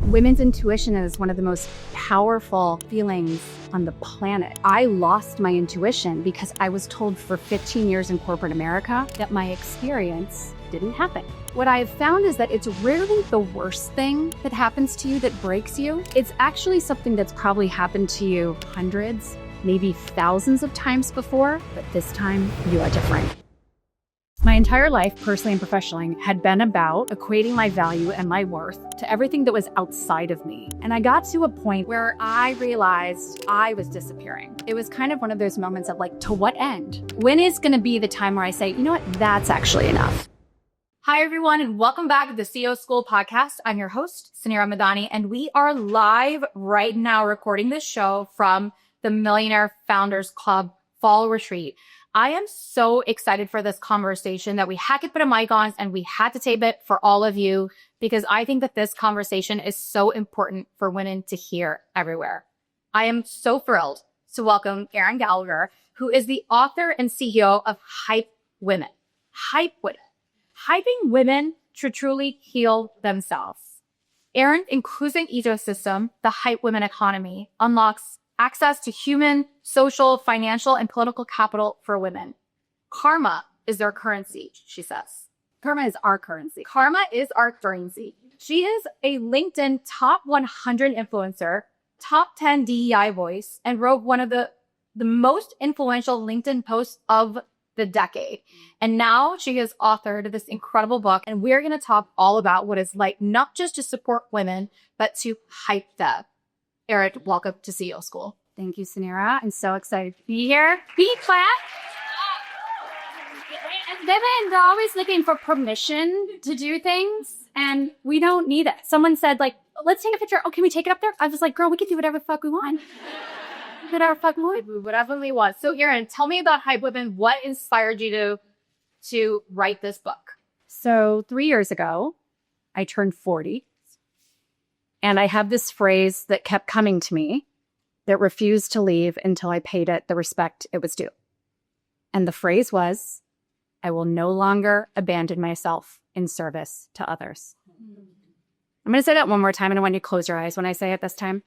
Women's intuition is one of the most powerful feelings on the planet. I lost my intuition because I was told for 15 years in corporate America that my experience didn't happen. What I have found is that it's rarely the worst thing that happens to you that breaks you. It's actually something that's probably happened to you hundreds, maybe thousands of times before, but this time you are different. My entire life, personally and professionally, had been about equating my value and my worth to everything that was outside of me. And I got to a point where I realized I was disappearing. It was kind of one of those moments of like, to what end? When is going to be the time where I say, you know what, that's actually enough? Hi, everyone, and welcome back to the CEO School podcast. I'm your host, Suneera Madhani, and we are live right now recording this show from the Millionaire Founders Club Fall Retreat. I am so excited for this conversation that we had to put a mic on and we had to tape it for all of you because I think that this conversation is so important for women to hear everywhere. I am so thrilled to welcome Erin Gallagher, who is the author and CEO of Hype Women. Hype Women. Hyping women to truly heal themselves. Erin's inclusive ecosystem, the Hype Women economy, unlocks access to human, social, financial, and political capital for women. Karma is their currency, she says. Karma is our currency. Karma is our currency. She is a LinkedIn top 100 influencer, top 10 DEI voice, and wrote one of the most influential LinkedIn posts of the decade. And now she has authored this incredible book, and we're going to talk all about what it's like not just to support women, but to hype them. Erin, welcome to CEO School. Thank you, Suneera. I'm so excited to be here. Be clap. Women, they're always looking for permission to do things, and we don't need it. Someone said, like, let's take a picture. Oh, can we take it up there? I was like, girl, we can do whatever the fuck we want. Whatever the fuck we want. Whatever we want. So, Erin, tell me about Hype Women. What inspired you to write this book? So 3 years ago, I turned 40. And I have this phrase that kept coming to me that refused to leave until I paid it the respect it was due. And the phrase was, I will no longer abandon myself in service to others. I'm going to say that one more time, and I want you to close your eyes when I say it this time.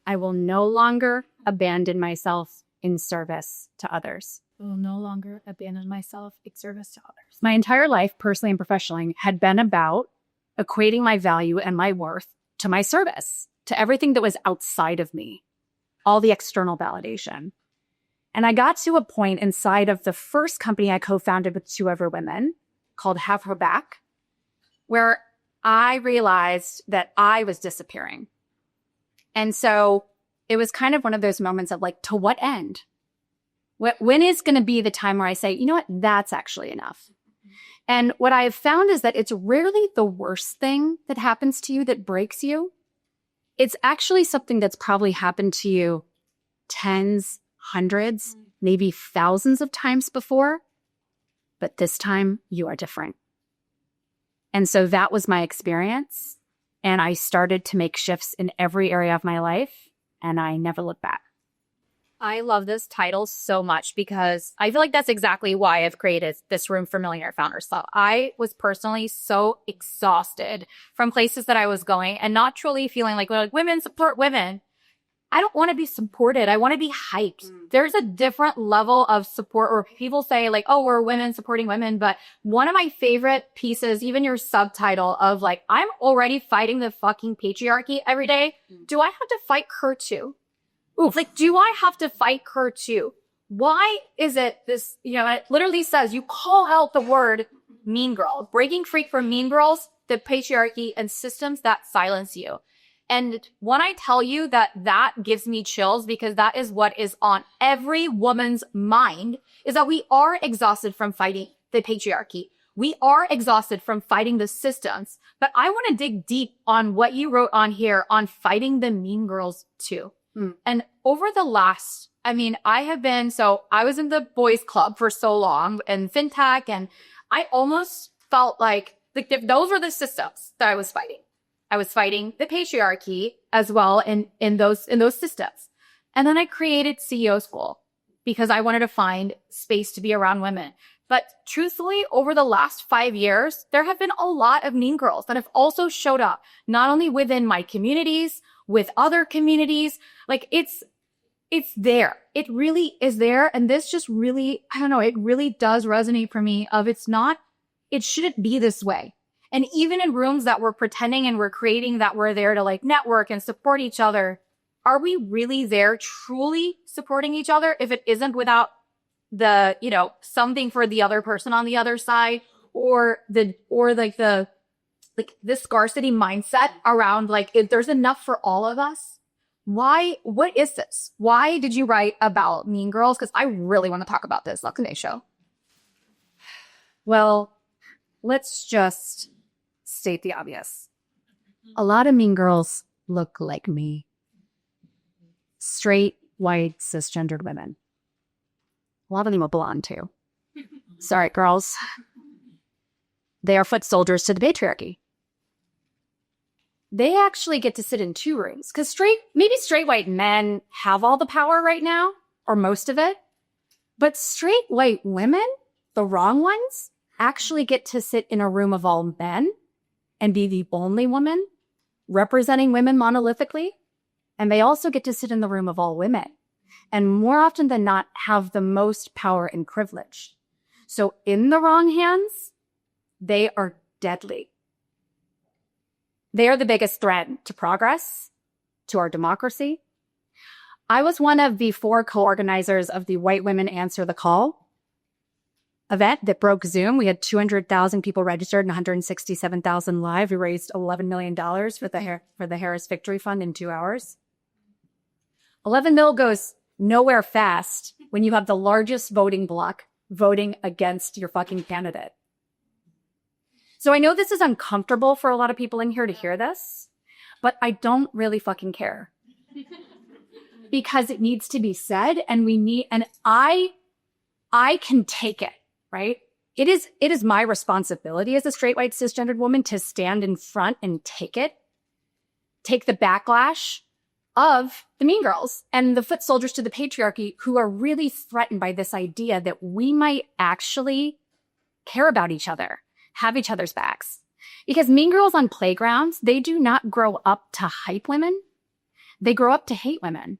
I will no longer abandon myself in service to others. I will no longer abandon myself in service to others. My entire life, personally and professionally, had been about equating my value and my worth to my service, to everything that was outside of me, all the external validation. And I got to a point inside of the first company I co-founded with two other women called Have Her Back, where I realized that I was disappearing. And so it was kind of one of those moments of like, to what end? When is going to be the time where I say, you know what, that's actually enough? And what I have found is that it's rarely the worst thing that happens to you that breaks you. It's actually something that's probably happened to you tens, hundreds, maybe thousands of times before. But this time you are different. And so that was my experience. And I started to make shifts in every area of my life. And I never looked back. I love this title so much because I feel like that's exactly why I've created this room for Millionaire Founders. So I was personally so exhausted from places that I was going and not truly feeling like, well, women support women. I don't want to be supported. I want to be hyped. There's a different level of support, or people say like, oh, we're women supporting women. But one of my favorite pieces, even your subtitle of like, I'm already fighting the fucking patriarchy every day. Do I have to fight her too? Oof. Like, do I have to fight her too? Why is it this, it literally says you call out the word mean girl, breaking free from mean girls, the patriarchy and systems that silence you. And when I tell you that gives me chills because that is what is on every woman's mind is that we are exhausted from fighting the patriarchy. We are exhausted from fighting the systems, but I want to dig deep on what you wrote on here on fighting the mean girls too. And over the last, I was in the boys club for so long and fintech, and I almost felt like those were the systems that I was fighting. I was fighting the patriarchy as well in those systems. And then I created CEO School because I wanted to find space to be around women. But truthfully, over the last 5 years, there have been a lot of mean girls that have also showed up, not only within my communities, with other communities. Like it's there. It really is there. And this just really, I don't know, it really does resonate for me of it shouldn't be this way. And even in rooms that we're pretending and we're creating that we're there to like network and support each other, are we really there truly supporting each other if it isn't without the, something for the other person on the other side or this scarcity mindset around like, if there's enough for all of us? Why? What is this? Why did you write about Mean Girls? Because I really want to talk about this on today's show. Well, let's just state the obvious. A lot of mean girls look like me. Straight, white, cisgendered women. A lot of them are blonde too. Sorry, girls. They are foot soldiers to the patriarchy. They actually get to sit in 2 rooms because straight white men have all the power right now, or most of it. But straight white women, the wrong ones, actually get to sit in a room of all men and be the only woman representing women monolithically. And they also get to sit in the room of all women and more often than not have the most power and privilege. So in the wrong hands, they are deadly. They are the biggest threat to progress, to our democracy. I was one of the 4 co-organizers of the White Women Answer the Call event that broke Zoom. We had 200,000 people registered and 167,000 live. We raised $11 million for the Harris Victory Fund in 2 hours. 11 mil goes nowhere fast when you have the largest voting bloc voting against your fucking candidate. So I know this is uncomfortable for a lot of people in here to hear this, but I don't really fucking care. Because it needs to be said and I can take it, right? It is my responsibility as a straight white cisgendered woman to stand in front and take the backlash of the mean girls and the foot soldiers to the patriarchy who are really threatened by this idea that we might actually care about each other, have each other's backs. Because mean girls on playgrounds, they do not grow up to hype women. They grow up to hate women.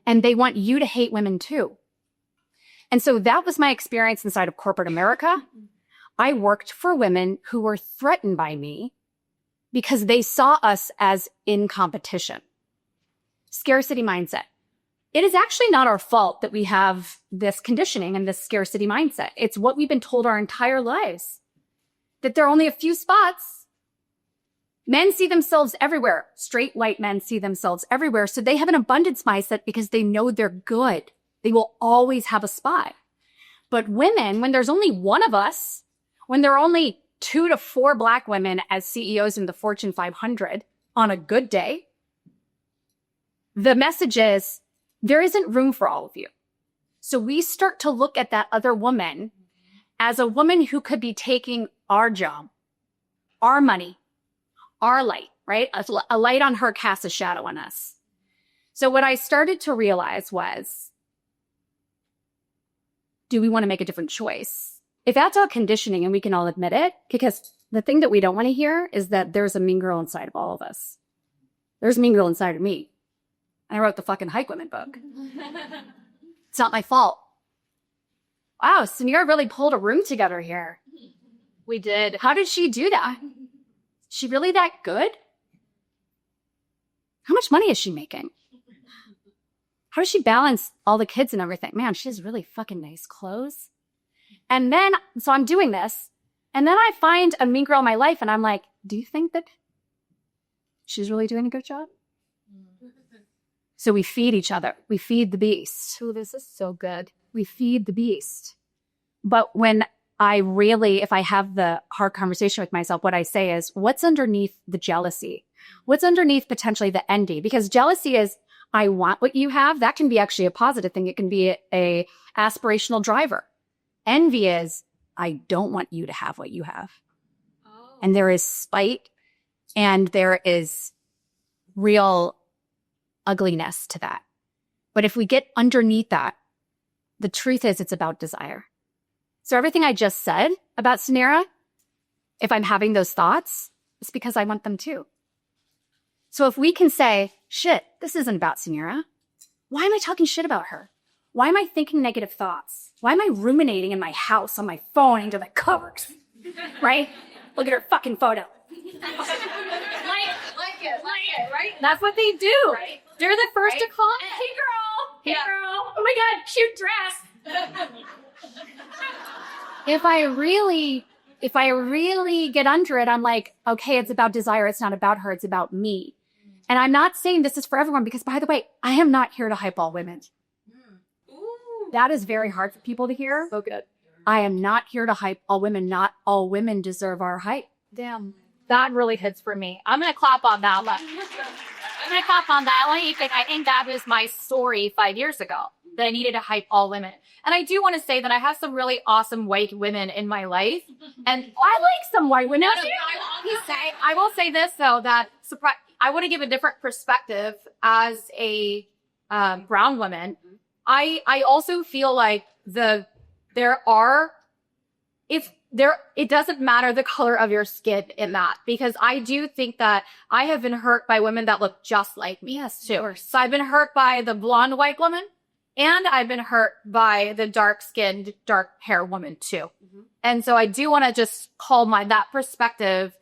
And they want you to hate women too. And so that was my experience inside of corporate America. I worked for women who were threatened by me because they saw us as in competition. Scarcity mindset. It is actually not our fault that we have this conditioning and this scarcity mindset. It's what we've been told our entire lives. That there are only a few spots. Men see themselves everywhere. Straight white men see themselves everywhere. So they have an abundance mindset because they know they're good. They will always have a spot. But women, when there's only one of us, when there are only 2 to 4 Black women as CEOs in the Fortune 500 on a good day, the message is there isn't room for all of you. So we start to look at that other woman as a woman who could be taking our job, our money, our light, right? A light on her casts a shadow on us. So what I started to realize was, do we want to make a different choice? If that's our conditioning and we can all admit it, because the thing that we don't want to hear is that there's a mean girl inside of all of us. There's a mean girl inside of me. I wrote the fucking Hike Women book. It's not my fault. Wow, Suneera really pulled a room together here. We did. How did she do that? Is she really that good? How much money is she making? How does she balance all the kids and everything? Man, she has really fucking nice clothes. And then, so I'm doing this, and then I find a mean girl in my life, and I'm like, do you think that she's really doing a good job? So we feed each other. We feed the beast. Ooh, this is so good. We feed the beast. But when if I have the hard conversation with myself, what I say is, what's underneath the jealousy? What's underneath potentially the envy? Because jealousy is, I want what you have. That can be actually a positive thing. It can be a aspirational driver. Envy is, I don't want you to have what you have. Oh. And there is spite and there is real ugliness to that. But if we get underneath that, the truth is it's about desire. So everything I just said about Suneera, if I'm having those thoughts, it's because I want them too. So if we can say, shit, this isn't about Suneera. Why am I talking shit about her? Why am I thinking negative thoughts? Why am I ruminating in my house on my phone into the covers? Right? Look at her fucking photo. Like it, right? That's what they do. Right. They're the first to comment. Hey, girl. Hey, girl. Oh my God, cute dress. If I really get under it, I'm like, okay, it's about desire. It's not about her. It's about me. And I'm not saying this is for everyone because, by the way, I am not here to hype all women. That is very hard for people to hear. So good. I am not here to hype all women. Not all women deserve our hype. Damn. That really hits for me. I'm going to clap on that one. I think that was my story 5 years ago, that I needed to hype all women. And I do want to say that I have some really awesome white women in my life. And I like some white women. I will say this, though, that I want to give a different perspective as a brown woman. I also feel like it doesn't matter the color of your skin in that, because I do think that I have been hurt by women that look just like me. Yes, too. sure. So I've been hurt by the blonde white woman, and I've been hurt by the dark-skinned, dark hair woman too. Mm-hmm. And so I do want to just call that perspective,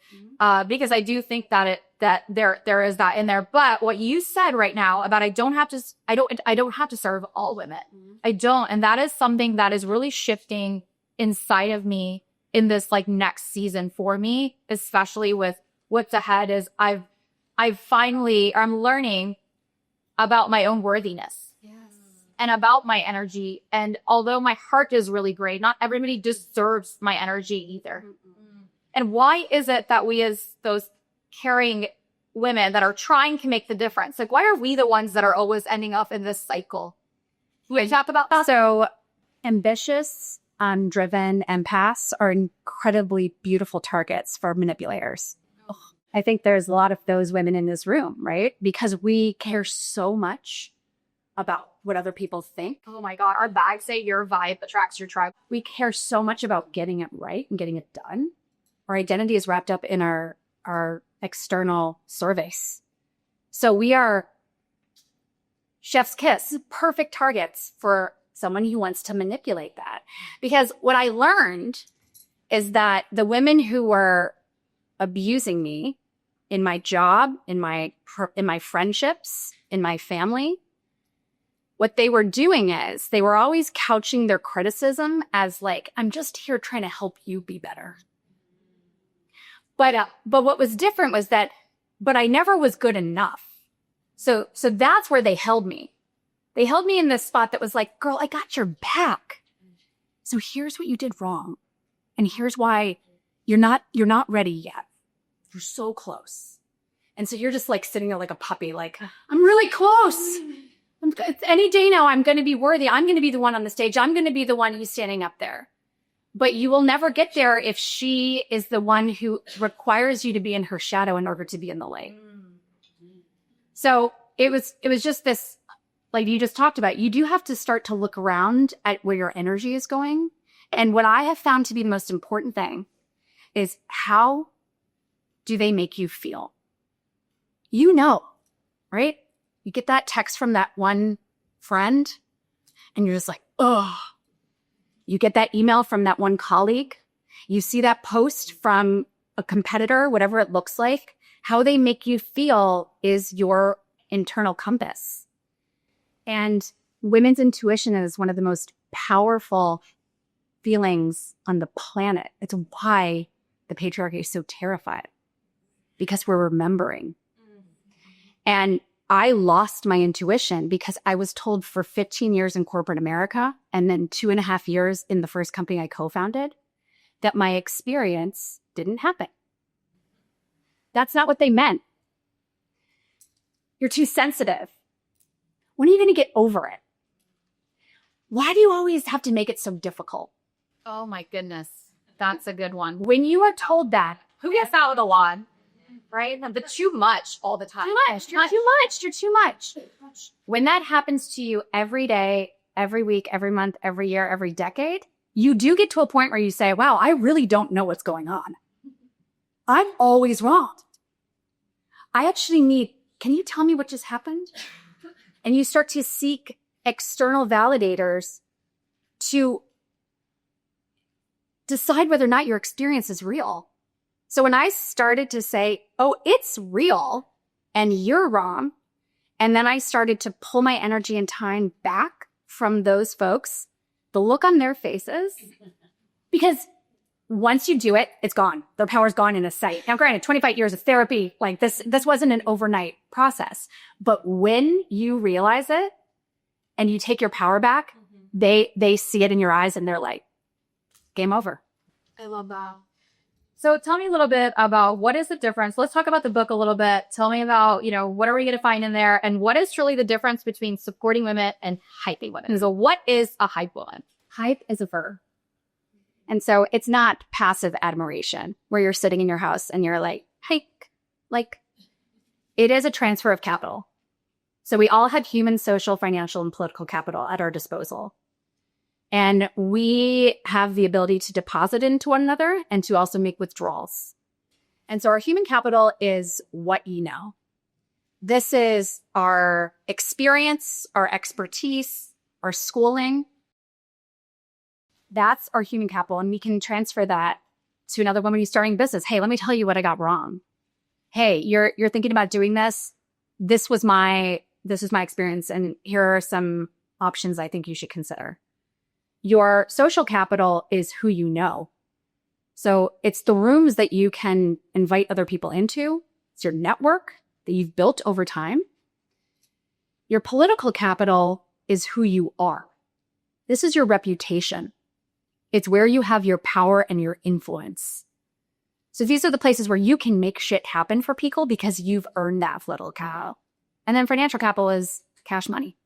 because I do think that there is that in there. But what you said right now about I don't have to serve all women. Mm-hmm. I don't, and that is something that is really shifting inside of me in this like next season for me, especially with what's ahead. Is I'm learning about my own worthiness. Yes. And about my energy. And although my heart is really great, not everybody deserves my energy either. Mm-hmm. And why is it that we, as those caring women that are trying to make the difference, like why are we the ones that are always ending up in this cycle? We talk about that. So ambitious, driven empaths are incredibly beautiful targets for manipulators. Ugh. I think there's a lot of those women in this room, right? Because we care so much about what other people think. Oh my God, our bags say your vibe attracts your tribe. We care so much about getting it right and getting it done. Our identity is wrapped up in our external service. So we are chef's kiss, perfect targets for someone who wants to manipulate that. Because what I learned is that the women who were abusing me in my job, in my friendships, in my family, what they were doing is they were always couching their criticism as like, I'm just here trying to help you be better. But what was different was that, but I never was good enough. So that's where they held me. They held me in this spot that was like, girl, I got your back. So here's what you did wrong. And here's why you're not ready yet. You're so close. And so you're just like sitting there like a puppy, like, I'm really close. Any day now, I'm going to be worthy. I'm going to be the one on the stage. I'm going to be the one who's standing up there. But you will never get there if she is the one who requires you to be in her shadow in order to be in the light. So it was just this, like you just talked about, you do have to start to look around at where your energy is going. And what I have found to be the most important thing is, how do they make you feel? You know, right? You get that text from that one friend and you're just like, oh. You get that email from that one colleague. You see that post from a competitor, whatever it looks like. How they make you feel is your internal compass. And women's intuition is one of the most powerful feelings on the planet. It's why the patriarchy is so terrified, because we're remembering. And I lost my intuition because I was told for 15 years in corporate America and then 2.5 years in the first company I co-founded that my experience didn't happen. That's not what they meant. You're too sensitive. When are you going to get over it? Why do you always have to make it so difficult? Oh my goodness. That's a good one. When you are told that, who gets out of the lawn? Right? The too much all the time. Too much. You're too much. You're too much. When that happens to you every day, every week, every month, every year, every decade, you do get to a point where you say, wow, I really don't know what's going on. I'm always wrong. I actually need, can you tell me what just happened? And you start to seek external validators to decide whether or not your experience is real. So when I started to say, oh, it's real and you're wrong, and then I started to pull my energy and time back from those folks, the look on their faces, because once you do it, it's gone. Their power's gone in a sight. Now, granted, 25 years of therapy, like this wasn't an overnight process. But when you realize it and you take your power back, they see it in your eyes and they're like, game over. I love that. So tell me a little bit about what is the difference. Let's talk about the book a little bit. Tell me about, what are we going to find in there? And what is truly the difference between supporting women and hyping women? So what is a hype woman? Hype is a verb. And so it's not passive admiration where you're sitting in your house and you're like, hike. Like, it is a transfer of capital. So we all have human, social, financial, and political capital at our disposal. And we have the ability to deposit into one another and to also make withdrawals. And so our human capital is what you know. This is our experience, our expertise, our schooling. That's our human capital. And we can transfer that to another woman who's starting a business. Hey, let me tell you what I got wrong. Hey, you're thinking about doing this. This is my experience. And here are some options I think you should consider. Your social capital is who you know. So it's the rooms that you can invite other people into. It's your network that you've built over time. Your political capital is who you are. This is your reputation. It's where you have your power and your influence. So these are the places where you can make shit happen for people because you've earned that political capital. And then financial capital is cash money.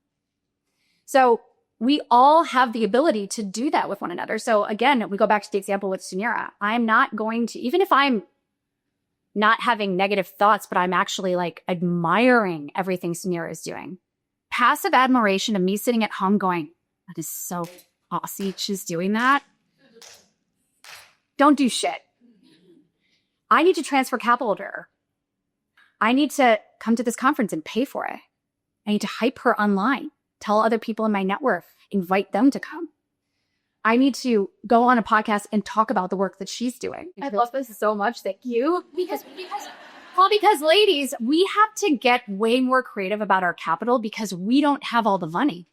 So we all have the ability to do that with one another. So again, we go back to the example with Suneera. I'm not going to, even if I'm not having negative thoughts, but I'm actually like admiring everything Suneera is doing. Passive admiration of me sitting at home going, that is so awesome. She's doing that. Don't do shit. I need to transfer capital to her. I need to come to this conference and pay for it. I need to hype her online. Tell other people in my network, invite them to come. I need to go on a podcast and talk about the work that she's doing. I love this so much. Thank you. Because ladies, we have to get way more creative about our capital because we don't have all the money.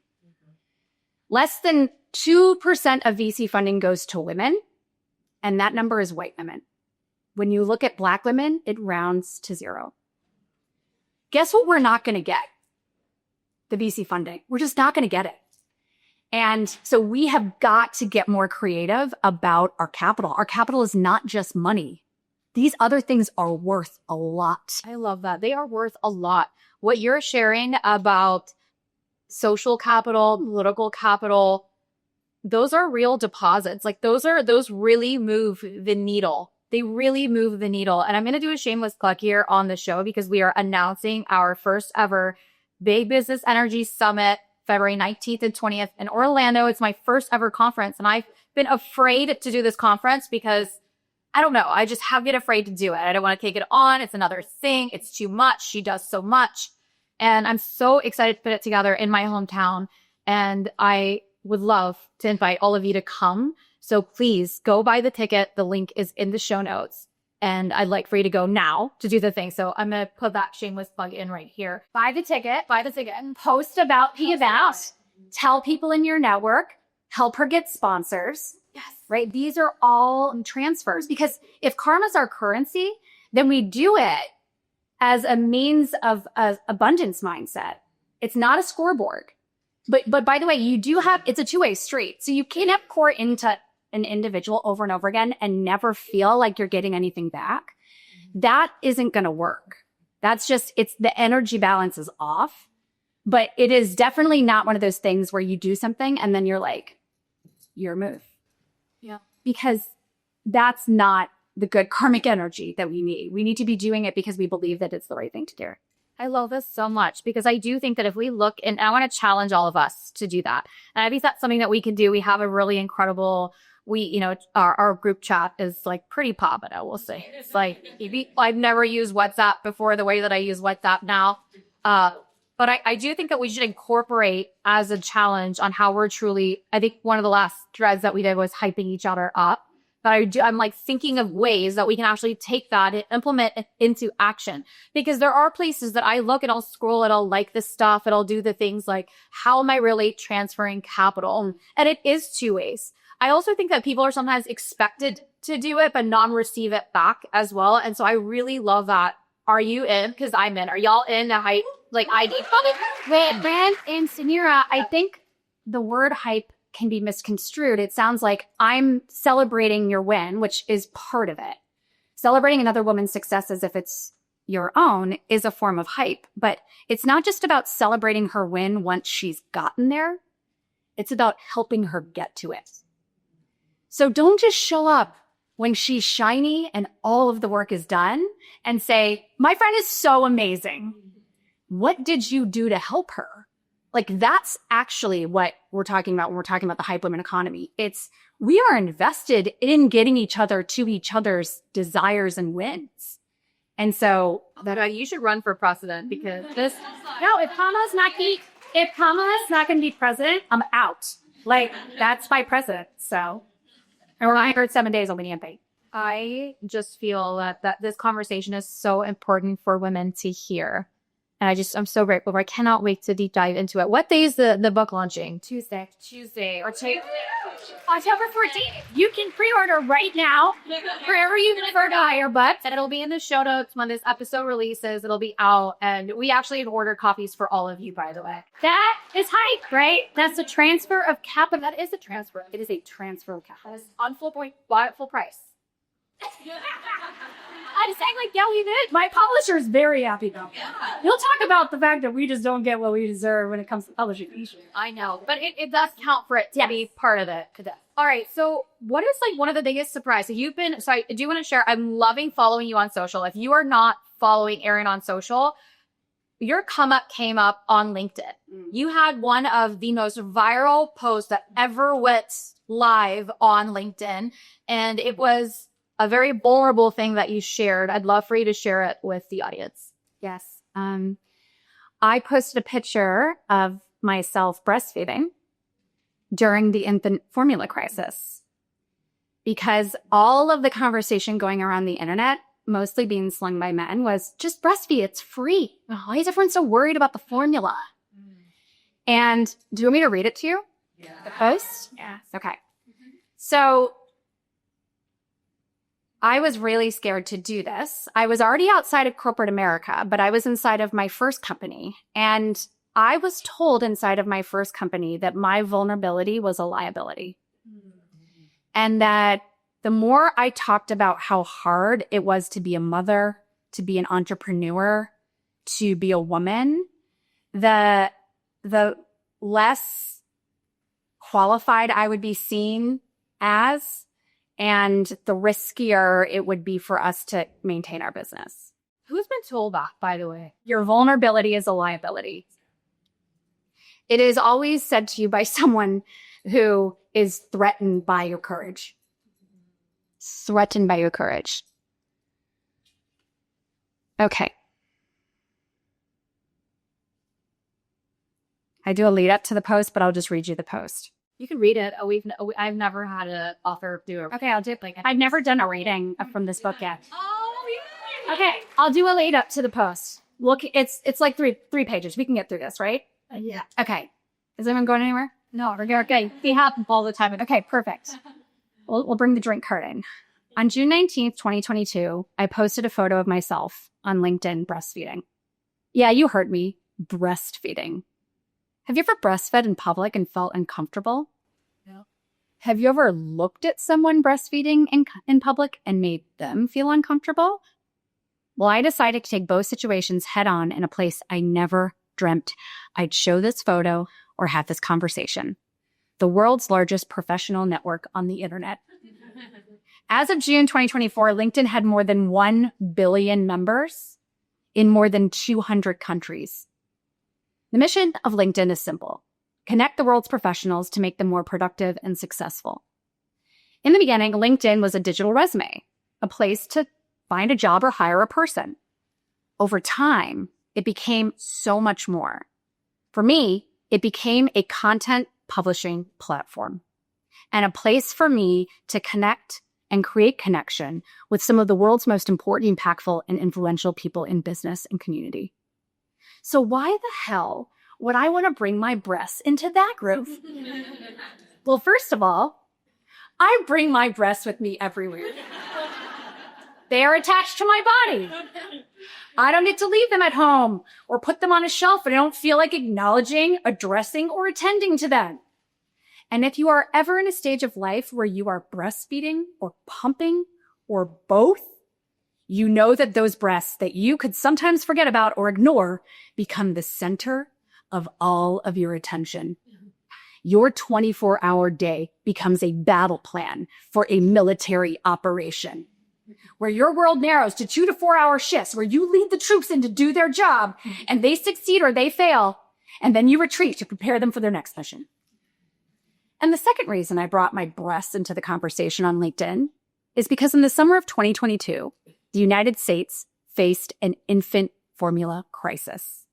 Less than 2% of VC funding goes to women, and that number is white women. When you look at Black women, it rounds to 0. Guess what we're not going to get? The VC funding. We're just not going to get it. And so we have got to get more creative about our capital. Our capital is not just money. These other things are worth a lot. I love that. They are worth a lot. What you're sharing about social capital, political capital, those are real deposits. Like those really move the needle. They really move the needle. And I'm going to do a shameless plug here on the show because we are announcing our first ever Big Business Energy Summit, February 19th and 20th in Orlando. It's my first ever conference. And I've been afraid to do this conference because I don't know. I just have been afraid to do it. I don't want to take it on. It's another thing. It's too much. She does so much. And I'm so excited to put it together in my hometown. And I would love to invite all of you to come. So please go buy the ticket. The link is in the show notes. And I'd like for you to go now to do the thing. So I'm going to put that shameless plug in right here. Buy the ticket. And Post about the event. Tell people in your network. Help her get sponsors. yes. Right? These are all transfers. Because if karma's our currency, then we do it as a means of abundance mindset. It's not a scoreboard. But by the way, you do have, it's a two-way street. So you can't pour into an individual over and over again and never feel like you're getting anything back. That isn't going to work. That's just, it's the energy balance is off. But it is definitely not one of those things where you do something and then you're like, your move. Yeah. Because that's not the good karmic energy that we need. We need to be doing it because we believe that it's the right thing to do. I love this so much because I do think that if we look, and I want to challenge all of us to do that. And I think that's something that we can do. We have a really incredible, our group chat is like pretty popular, we'll say. It's like, I've never used WhatsApp before the way that I use WhatsApp now. But I do think that we should incorporate as a challenge on how we're truly, I think one of the last threads that we did was hyping each other up. But I'm like thinking of ways that we can actually take that and implement it into action. Because there are places that I look and I'll scroll and I'll like this stuff and I'll do the things like, how am I really transferring capital? And it is two ways. I also think that people are sometimes expected to do it, but non-receive it back as well. And so I really love that. Are you in? Because I'm in. Are y'all in to hype? Like ID? Wait, Brand and Suneera, I think the word hype can be misconstrued. It sounds like I'm celebrating your win, which is part of it. Celebrating another woman's success as if it's your own is a form of hype, but it's not just about celebrating her win once she's gotten there. It's about helping her get to it. So don't just show up when she's shiny and all of the work is done and say, my friend is so amazing. What did you do to help her? Like, that's actually what we're talking about when we're talking about the hype women economy. It's, we are invested in getting each other to each other's desires and wins. And so that you should run for president because if Kamala's not going to be president, I'm out. Like, that's my president. So, and we're not here 7 days on the campaign. I just feel that this conversation is so important for women to hear. And I'm so grateful. I cannot wait to deep dive into it. What day is the book launching? Tuesday. Or October 14th. You can pre-order right now, wherever you prefer to buy your butts. And it'll be in the show notes when this episode releases. It'll be out. And we actually have ordered copies for all of you, by the way. That is hype, right? That's a transfer of capital. That is a transfer. It is a transfer of capital. That is on full point, buy at full price. I'm saying, like, yeah, we did. My publisher's very happy, though. He'll talk about the fact that we just don't get what we deserve when it comes to publishing. I know, but it does count for it to be part of it. All right, so what is, like, one of the biggest surprises? So I do want to share, I'm loving following you on social. If you are not following Erin on social, your came up on LinkedIn. You had one of the most viral posts that ever went live on LinkedIn, and it was a very vulnerable thing that you shared. I'd love for you to share it with the audience. Yes. I posted a picture of myself breastfeeding during the infant formula crisis because all of the conversation going around the internet, mostly being slung by men, was just breastfeed. It's free. Why is everyone so worried about the formula? And do you want me to read it to you? Yeah. The post? Yeah. Okay. So I was really scared to do this. I was already outside of corporate America, but I was inside of my first company. And I was told inside of my first company that my vulnerability was a liability. And that the more I talked about how hard it was to be a mother, to be an entrepreneur, to be a woman, the less qualified I would be seen as, and the riskier it would be for us to maintain our business. Who's been told that, by the way? Your vulnerability is a liability. It is always said to you by someone who is threatened by your courage. Threatened by your courage. Okay. I do a lead up to the post, but I'll just read you the post. You can read it. I've never had an author do it. Okay, I'll do it. I've never done a reading from this book yet. Oh, yeah. Okay, I'll do a lead up to the post. Look, it's like three pages. We can get through this, right? Yeah. Okay. Is anyone going anywhere? No, we're okay. We happen all the time. Okay, perfect. We'll bring the drink cart in. On June 19th, 2022, I posted a photo of myself on LinkedIn breastfeeding. Yeah, you heard me. Breastfeeding. Have you ever breastfed in public and felt uncomfortable? No. Have you ever looked at someone breastfeeding in public and made them feel uncomfortable? Well, I decided to take both situations head on in a place I never dreamt I'd show this photo or have this conversation. The world's largest professional network on the internet. As of June 2024, LinkedIn had more than 1 billion members in more than 200 countries. The mission of LinkedIn is simple: connect the world's professionals to make them more productive and successful. In the beginning, LinkedIn was a digital resume, a place to find a job or hire a person. Over time, it became so much more. For me, it became a content publishing platform and a place for me to connect and create connection with some of the world's most important, impactful, and influential people in business and community. So why the hell would I want to bring my breasts into that group? Well, first of all, I bring my breasts with me everywhere. They are attached to my body. I don't get to leave them at home or put them on a shelf, and I don't feel like acknowledging, addressing, or attending to them. And if you are ever in a stage of life where you are breastfeeding or pumping or both, you know that those breasts that you could sometimes forget about or ignore become the center of all of your attention. Your 24-hour day becomes a battle plan for a military operation, where your world narrows to 2 to 4 hour shifts, where you lead the troops in to do their job and they succeed or they fail, and then you retreat to prepare them for their next mission. And the second reason I brought my breasts into the conversation on LinkedIn is because in the summer of 2022, the United States faced an infant formula crisis.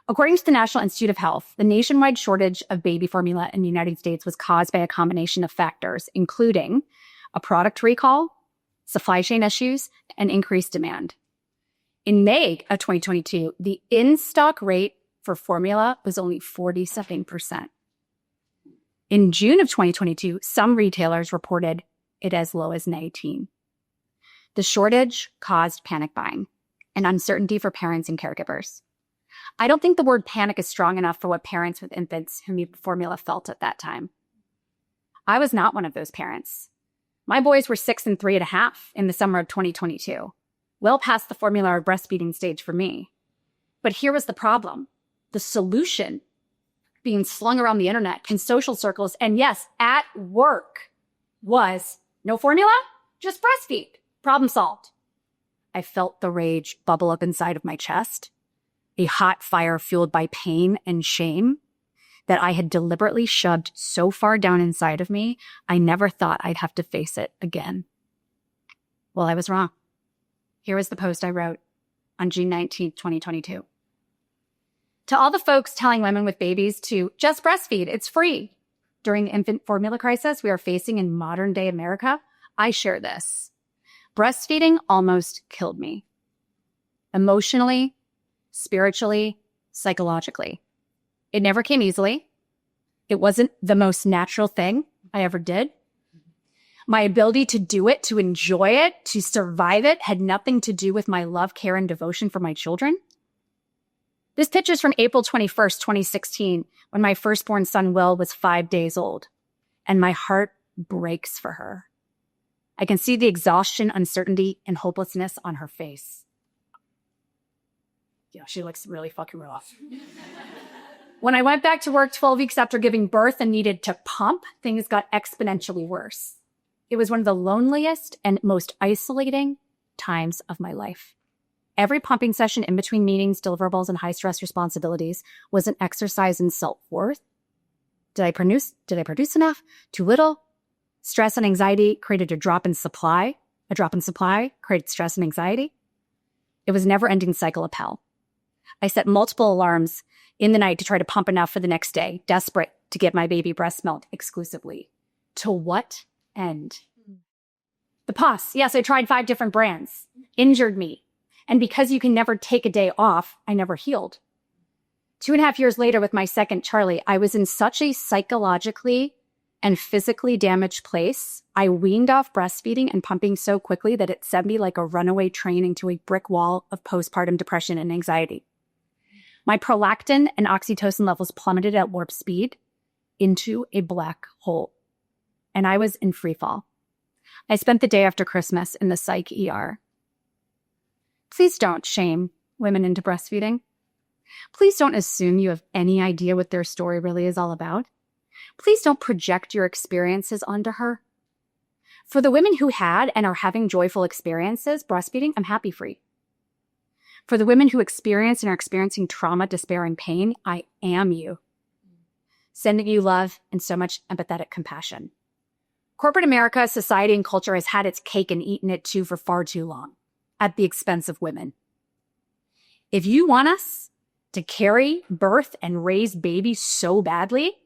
According to the National Institute of Health, the nationwide shortage of baby formula in the United States was caused by a combination of factors, including a product recall, supply chain issues, and increased demand. In May of 2022, the in-stock rate for formula was only 47%. In June of 2022, some retailers reported it as low as 19%. The shortage caused panic buying and uncertainty for parents and caregivers. I don't think the word panic is strong enough for what parents with infants who need formula felt at that time. I was not one of those parents. My boys were 6 and 3.5 in the summer of 2022, well past the formula or breastfeeding stage for me. But here was the problem. The solution being slung around the internet in social circles, and yes, at work, was no formula, just breastfeed. Problem solved. I felt the rage bubble up inside of my chest, a hot fire fueled by pain and shame that I had deliberately shoved so far down inside of me, I never thought I'd have to face it again. Well, I was wrong. Here was the post I wrote on June 19th, 2022. To all the folks telling women with babies to just breastfeed, it's free. During the infant formula crisis we are facing in modern day America, I share this. Breastfeeding almost killed me. Emotionally, spiritually, psychologically. It never came easily. It wasn't the most natural thing I ever did. My ability to do it, to enjoy it, to survive it had nothing to do with my love, care, and devotion for my children. This picture is from April 21st, 2016, when my firstborn son, Will, was 5 days old, and my heart breaks for her. I can see the exhaustion, uncertainty, and hopelessness on her face. Yeah, she looks really fucking rough. When I went back to work 12 weeks after giving birth and needed to pump, things got exponentially worse. It was one of the loneliest and most isolating times of my life. Every pumping session in between meetings, deliverables, and high-stress responsibilities was an exercise in self-worth. Did I produce enough? Too little? Stress and anxiety created a drop in supply. A drop in supply created stress and anxiety. It was a never-ending cycle of hell. I set multiple alarms in the night to try to pump enough for the next day, desperate to get my baby breast milk exclusively. To what end? The pus. Yes, I tried 5 different brands. Injured me. And because you can never take a day off, I never healed. 2.5 years later with my second Charlie, I was in such a psychologically and physically damaged place. I weaned off breastfeeding and pumping so quickly that it sent me like a runaway train into a brick wall of postpartum depression and anxiety. My prolactin and oxytocin levels plummeted at warp speed into a black hole. And I was in free fall. I spent the day after Christmas in the psych ER. Please don't shame women into breastfeeding. Please don't assume you have any idea what their story really is all about. Please don't project your experiences onto her. For the women who had and are having joyful experiences breastfeeding, I'm happy for you. For the women who experience and are experiencing trauma, despair, and pain, I am you. Sending you love and so much empathetic compassion. Corporate America, society, and culture has had its cake and eaten it too for far too long, at the expense of women. If you want us to carry, birth, and raise babies so badly,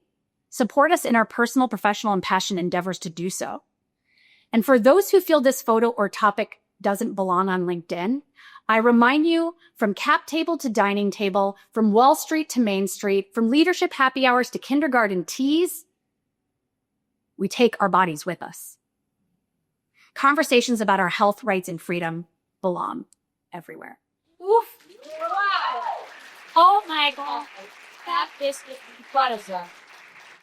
support us in our personal, professional, and passion endeavors to do so. And for those who feel this photo or topic doesn't belong on LinkedIn, I remind you, from cap table to dining table, from Wall Street to Main Street, from leadership happy hours to kindergarten teas, we take our bodies with us. Conversations about our health, rights, and freedom belong everywhere. Oof. Wow. Oh my God. That is incredible.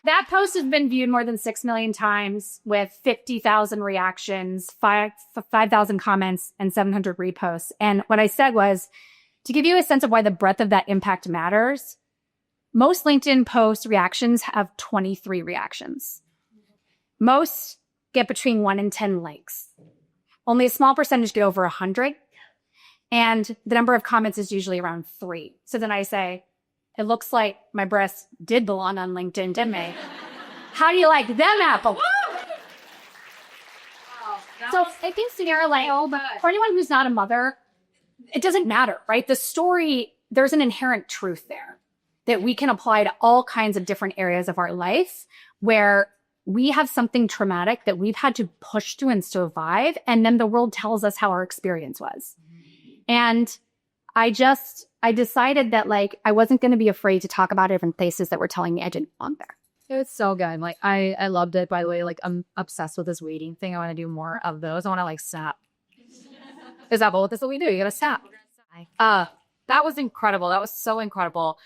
That post has been viewed more than 6 million times with 50,000 reactions, 5,000 comments, and 700 reposts. And what I said was, to give you a sense of why the breadth of that impact matters, most LinkedIn post reactions have 23 reactions. Most get between 1 and 10 likes. Only a small percentage get over 100. And the number of comments is usually around 3. So then I say, it looks like my breasts did belong on LinkedIn, didn't they? How do you like them apples? So I think, Suneera, like, for anyone who's not a mother, it doesn't matter, right? The story, there's an inherent truth there that we can apply to all kinds of different areas of our life where we have something traumatic that we've had to push through and survive, and then the world tells us how our experience was. And I decided that, like, I wasn't going to be afraid to talk about different places that were telling me I didn't belong there. It was so good. Like, I loved it, by the way. Like, I'm obsessed with this waiting thing. I want to do more of those. I want to, like, snap. Is that what this is what we do? You got to snap. That was incredible. That was so incredible.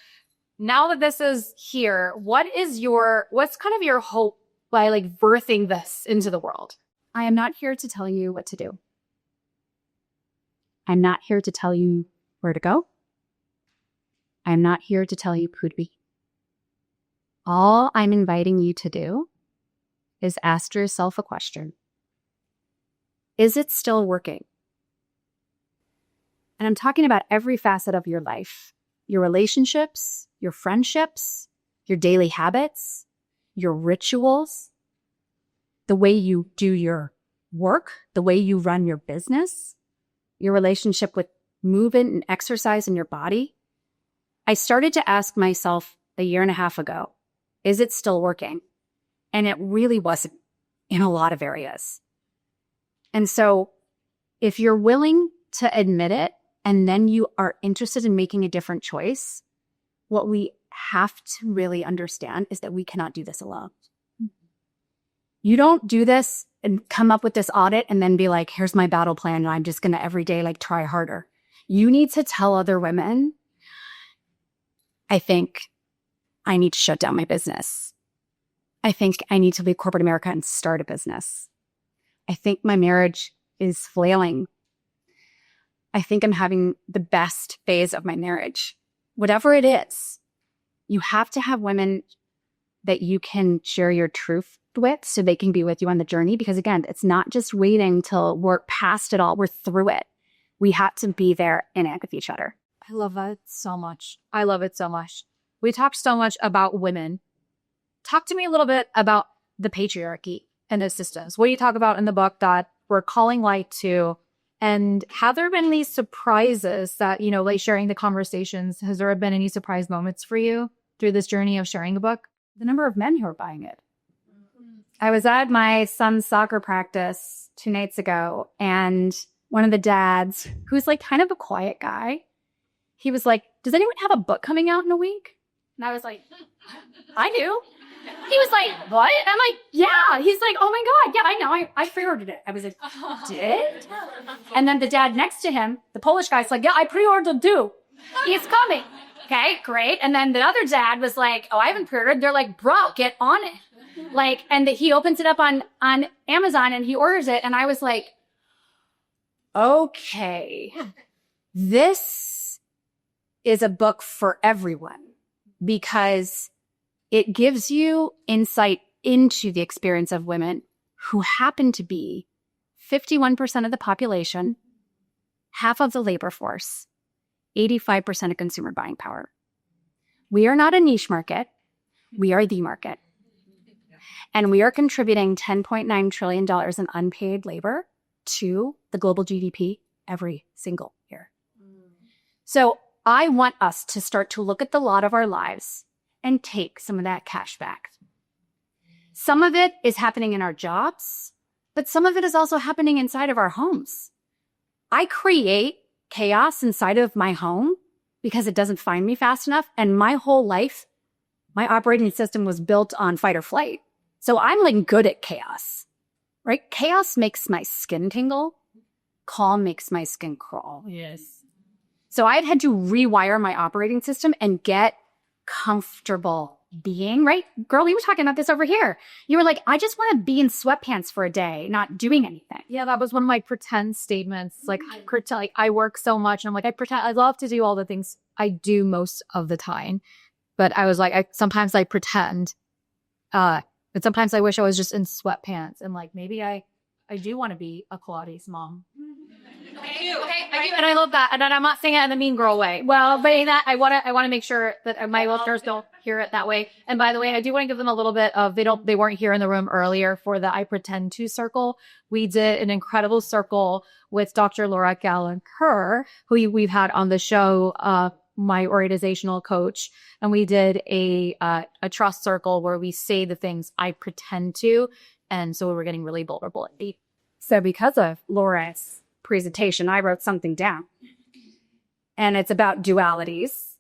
Now that this is here, what's kind of your hope by, like, birthing this into the world? I am not here to tell you what to do. I'm not here to tell you where to go. I'm not here to tell you who to be. All I'm inviting you to do is ask yourself a question. Is it still working? And I'm talking about every facet of your life, your relationships, your friendships, your daily habits, your rituals, the way you do your work, the way you run your business, your relationship with movement and exercise in your body. I started to ask myself a year and a half ago, is it still working? And it really wasn't in a lot of areas. And so if you're willing to admit it, and then you are interested in making a different choice, what we have to really understand is that we cannot do this alone. You don't do this and come up with this audit and then be like, here's my battle plan, and I'm just going to every day, like, try harder. You need to tell other women, I think I need to shut down my business. I think I need to leave corporate America and start a business. I think my marriage is flailing. I think I'm having the best phase of my marriage. Whatever it is, you have to have women that you can share your truth with so they can be with you on the journey. Because again, it's not just waiting till we're past it all. We're through it. We have to be there in it with each other. I love that so much. I love it so much. We talked so much about women. Talk to me a little bit about the patriarchy and the systems. What do you talk about in the book that we're calling light to? And have there been these surprises that, you know, like sharing the conversations, has there been any surprise moments for you through this journey of sharing the book? The number of men who are buying it. I was at my son's soccer practice 2 nights ago, and one of the dads, who's like kind of a quiet guy, he was like, does anyone have a book coming out in a week? And I was like, I do. He was like, what? And I'm like, yeah. He's like, oh my God, yeah, I know. I pre-ordered it. I was like, did? And then the dad next to him, the Polish guy's like, yeah, I pre-ordered too. He's coming. Okay, great. And then the other dad was like, oh, I haven't pre-ordered. They're like, bro, get on it. Like, and he opens it up on Amazon and he orders it. And I was like, okay, this is a book for everyone, because it gives you insight into the experience of women who happen to be 51% of the population, half of the labor force, 85% of consumer buying power. We are not a niche market. We are the market. And we are contributing $10.9 trillion in unpaid labor to the global GDP every single year. So I want us to start to look at the lot of our lives and take some of that cash back. Some of it is happening in our jobs, but some of it is also happening inside of our homes. I create chaos inside of my home because it doesn't find me fast enough. And my whole life, my operating system was built on fight or flight. So I'm like good at chaos, right? Chaos makes my skin tingle. Calm makes my skin crawl. Yes. So I've had to rewire my operating system and get comfortable being, right? Girl, you were talking about this over here. You were like, I just want to be in sweatpants for a day, not doing anything. Yeah, that was one of my pretend statements. Like I work so much. And I'm like, I love to do all the things I do most of the time. But I was like, sometimes I pretend. But sometimes I wish I was just in sweatpants. And like, maybe I do want to be a Pilates mom. I do, and I love that. And I'm not saying it in the mean girl way. Well, but in that, I want to make sure that my listeners don't hear it that way. And by the way, I do want to give them a little bit of they weren't here in the room earlier for the I Pretend To circle. We did an incredible circle with Dr. Laura Gallagher, who we've had on the show, my organizational coach, and we did a trust circle where we say the things I pretend to, and so we're getting really vulnerable and deep. So because of Laura's presentation, I wrote something down, and it's about dualities.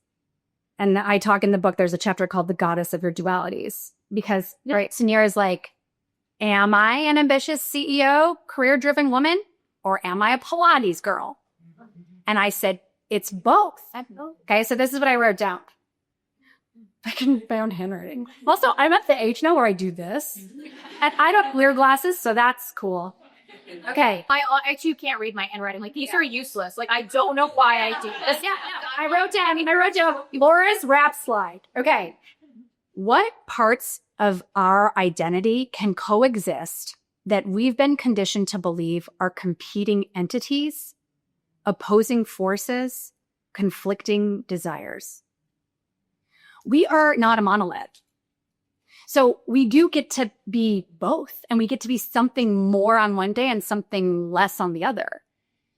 And I talk in the book, there's a chapter called The Goddess of Your Dualities, because right, Suneera is like, am I an ambitious CEO, career-driven woman, or am I a Pilates girl? And I said, it's both. Okay, so this is what I wrote down. I can found handwriting. Also, I'm at the age now where I do this. And I don't wear glasses, so that's cool. Okay. I actually can't read my handwriting. Like, these are useless. Like, I don't know why I do this. Yeah, I wrote down Laura's rap slide. Okay. What parts of our identity can coexist that we've been conditioned to believe are competing entities, opposing forces, conflicting desires? We are not a monolith. So we do get to be both, and we get to be something more on one day and something less on the other.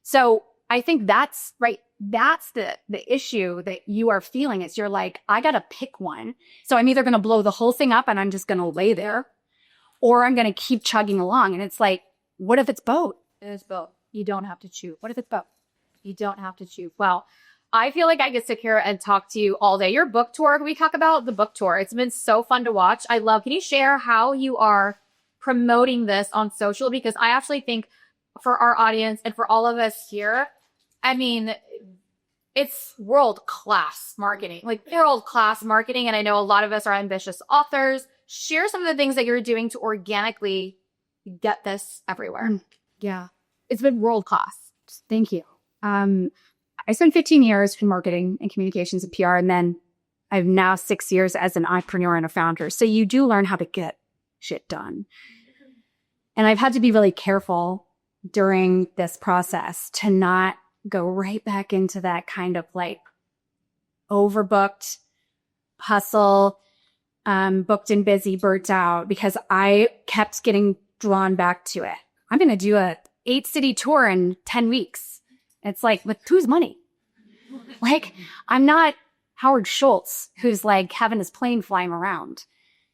So I think that's right. That's the issue that you are feeling. Is you're like, I got to pick one. So I'm either going to blow the whole thing up and I'm just going to lay there, or I'm going to keep chugging along. And it's like, what if it's both? It is both. You don't have to choose. What if it's both? You don't have to choose. Wow. I feel like I could sit here and talk to you all day. Your book tour, can we talk about the book tour? It's been so fun to watch. Can you share how you are promoting this on social? Because I actually think for our audience and for all of us here, I mean, it's world-class marketing, like world-class marketing. And I know a lot of us are ambitious authors. Share some of the things that you're doing to organically get this everywhere. Yeah. It's been world-class. Thank you. I spent 15 years in marketing and communications and PR, and then I've now 6 years as an entrepreneur and a founder. So you do learn how to get shit done. And I've had to be really careful during this process to not go right back into that kind of like overbooked hustle, booked and busy, burnt out, because I kept getting drawn back to it. I'm going to do a 8-city tour in 10 weeks. It's like, with whose money? Like, I'm not Howard Schultz, who's like having his plane flying around.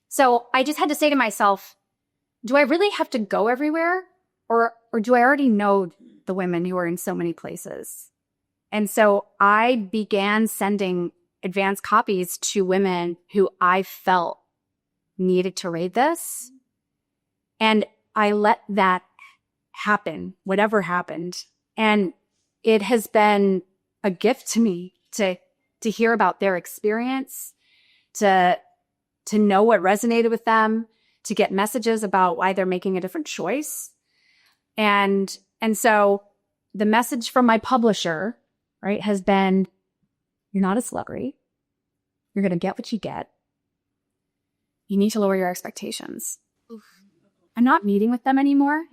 So I just had to say to myself, do I really have to go everywhere? Or do I already know the women who are in so many places? And so I began sending advanced copies to women who I felt needed to read this. And I let that happen, whatever happened. And it has been a gift to me to hear about their experience, to know what resonated with them, to get messages about why they're making a different choice. And so the message from my publisher, right, has been, you're not a celebrity. You're going to get what you get. You need to lower your expectations. Oof. I'm not meeting with them anymore.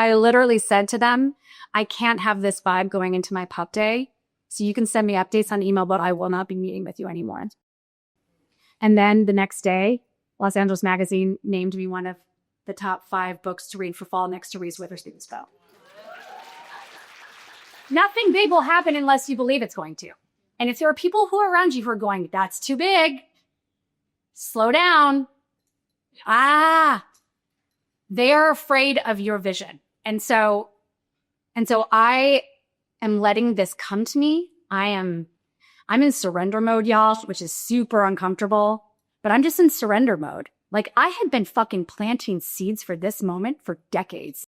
I literally said to them, I can't have this vibe going into my pup day. So you can send me updates on email, but I will not be meeting with you anymore. And then the next day, Los Angeles Magazine named me one of the top 5 books to read for fall next to Reese Witherspoon's Go. Nothing big will happen unless you believe it's going to. And if there are people who are around you who are going, that's too big, slow down. They are afraid of your vision. And so I am letting this come to me. I'm in surrender mode, y'all, which is super uncomfortable, but I'm just in surrender mode. Like, I had been fucking planting seeds for this moment for decades.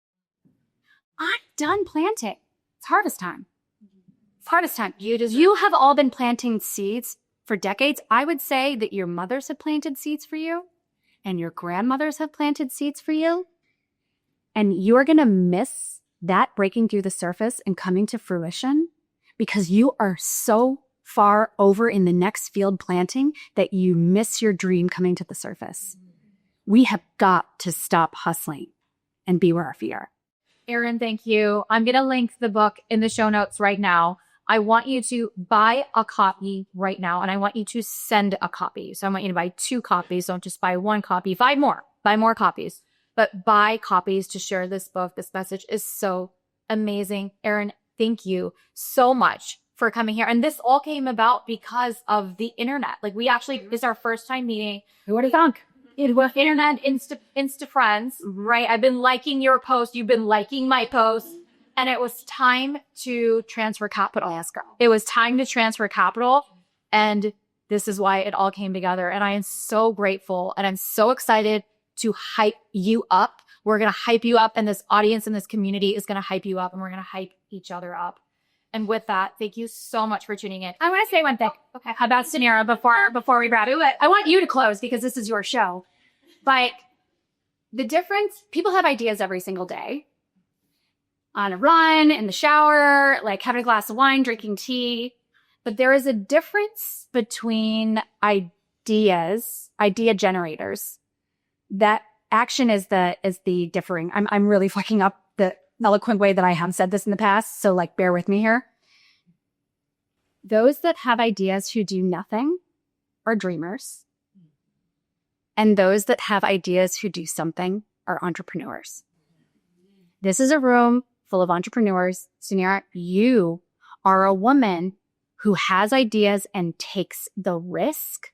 I'm done planting. It's harvest time. It's harvest time. You have all been planting seeds for decades. I would say that your mothers have planted seeds for you, and your grandmothers have planted seeds for you. And you're going to miss that breaking through the surface and coming to fruition because you are so far over in the next field planting that you miss your dream coming to the surface. We have got to stop hustling and be where our feet are. Erin, thank you. I'm going to link the book in the show notes right now. I want you to buy a copy right now, and I want you to send a copy. So I want you to buy 2 copies. Don't just buy 1 copy. Buy more copies. But buy copies to share this book. This message is so amazing. Erin, thank you so much for coming here. And this all came about because of the internet. Like, we actually, this is our first time meeting. Who would have thunk? It was internet, Insta friends, right? I've been liking your post. You've been liking my post. And it was time to transfer capital. Yes, girl. It was time to transfer capital. And this is why it all came together. And I am so grateful. And I'm so excited to hype you up. We're going to hype you up. And this audience and this community is going to hype you up. And we're going to hype each other up. And with that, thank you so much for tuning in. I want to say one thing. Okay. How about Suneera before we wrap it? I want you to close because this is your show. But the difference, people have ideas every single day. On a run, in the shower, like having a glass of wine, drinking tea. But there is a difference between idea generators. That action is the differing. I'm really fucking up the eloquent way that I have said this in the past. So like, bear with me here. Those that have ideas who do nothing are dreamers. And those that have ideas who do something are entrepreneurs. This is a room full of entrepreneurs. Suneera, you are a woman who has ideas and takes the risk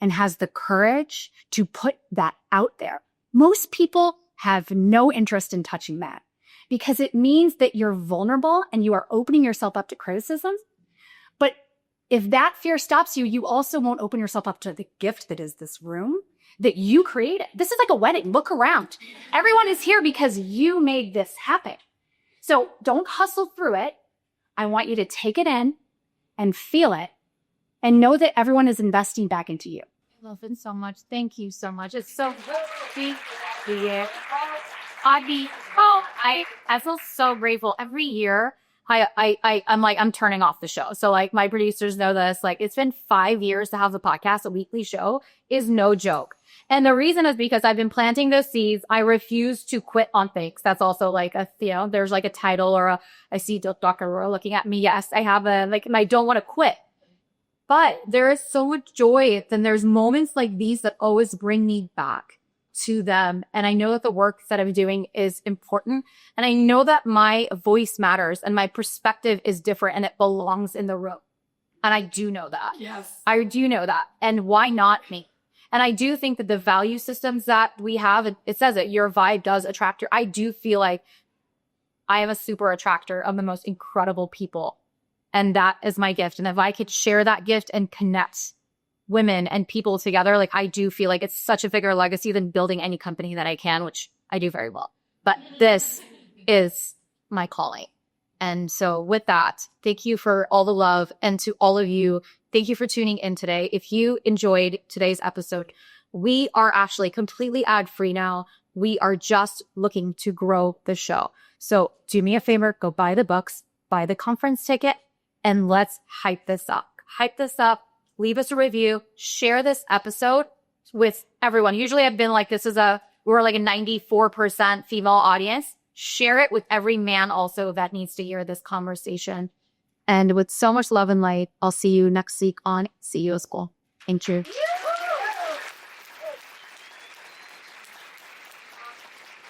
and has the courage to put that out there. Most people have no interest in touching that because it means that you're vulnerable and you are opening yourself up to criticism. But if that fear stops you, you also won't open yourself up to the gift that is this room that you created. This is like a wedding. Look around. Everyone is here because you made this happen. So don't hustle through it. I want you to take it in and feel it and know that everyone is investing back into you. I love it so much. Thank you so much. It's so sweet. I feel so grateful. Every year, I'm turning off the show. So like my producers know this. Like it's been 5 years to have the podcast, a weekly show is no joke. And the reason is because I've been planting those seeds. I refuse to quit on things. That's also like there's like a title or I see Dr. Aurora looking at me. Yes, I have and I don't want to quit. But there is so much joy. Then there's moments like these that always bring me back to them. And I know that the work that I'm doing is important. And I know that my voice matters and my perspective is different and it belongs in the room. And I do know that. Yes. I do know that. And why not me? And I do think that the value systems that we have, it says it, your vibe does attract your, I do feel like I am a super attractor of the most incredible people. And that is my gift. And if I could share that gift and connect women and people together, like I do feel like it's such a bigger legacy than building any company that I can, which I do very well. But this is my calling. And so with that, thank you for all the love. And to all of you, thank you for tuning in today. If you enjoyed today's episode, we are actually completely ad-free now. We are just looking to grow the show. So do me a favor, go buy the books, buy the conference ticket, and let's hype this up. Hype this up. Leave us a review. Share this episode with everyone. Usually I've been like, we're like a 94% female audience. share it with every man also that needs to hear this conversation. And with so much love and light, I'll see you next week on CEO School. Thank you.